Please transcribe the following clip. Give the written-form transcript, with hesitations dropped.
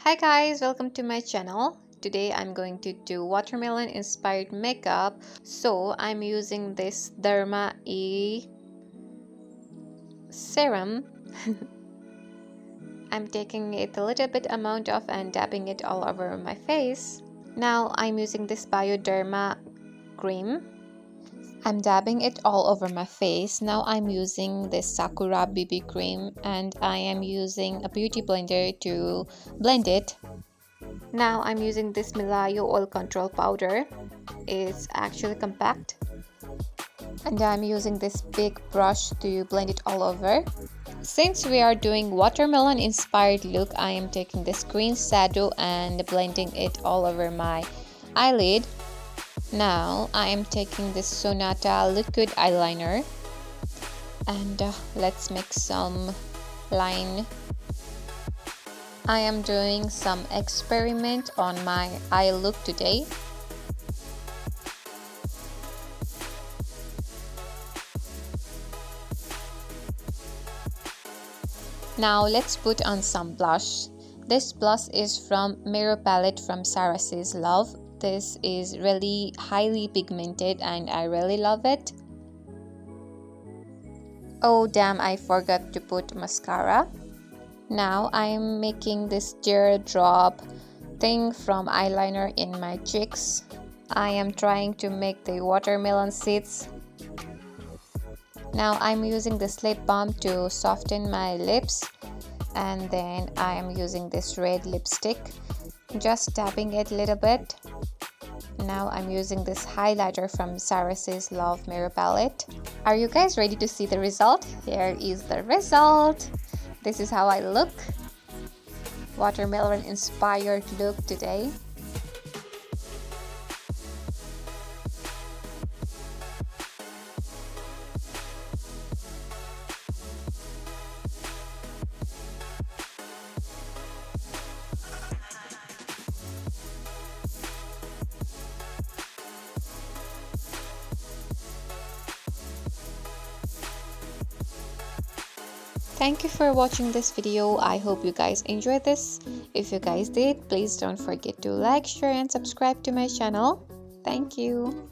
Hi guys, welcome to my channel. Today I'm going to do watermelon inspired makeup. So I'm using this Derma E serum. I'm taking it a little bit amount of and dabbing it all over my face. Now I'm using this Bioderma cream. I'm dabbing it all over my face. Now I'm using this Sakura BB cream and I am using a beauty blender to blend it. Now I'm using this Milayo oil control powder. It's actually compact. And I'm using this big brush to blend it all over. Since we are doing watermelon inspired look, I am taking this green shadow and blending it all over my eyelid. Now I am taking this Sonata liquid eyeliner and let's make some line. I am doing some experiment on my eye look today. Now let's put on some blush. This blush is from Mirror Palette from Sarah's Love. This is really highly pigmented and I really love it. Oh damn, I forgot to put mascara. Now I am making this teardrop thing from eyeliner in my cheeks. I am trying to make the watermelon seeds. Now I'm using this lip balm to soften my lips, and then I am using this red lipstick, just tapping it a little bit. Now I'm using this highlighter from Sarah's Love Mirror Palette. Are you guys ready to see the result? Here is the result. This is how I look. Watermelon inspired look today. Thank you for watching this video. I hope you guys enjoyed this. If you guys did, please don't forget to like, share and subscribe to my channel. Thank you.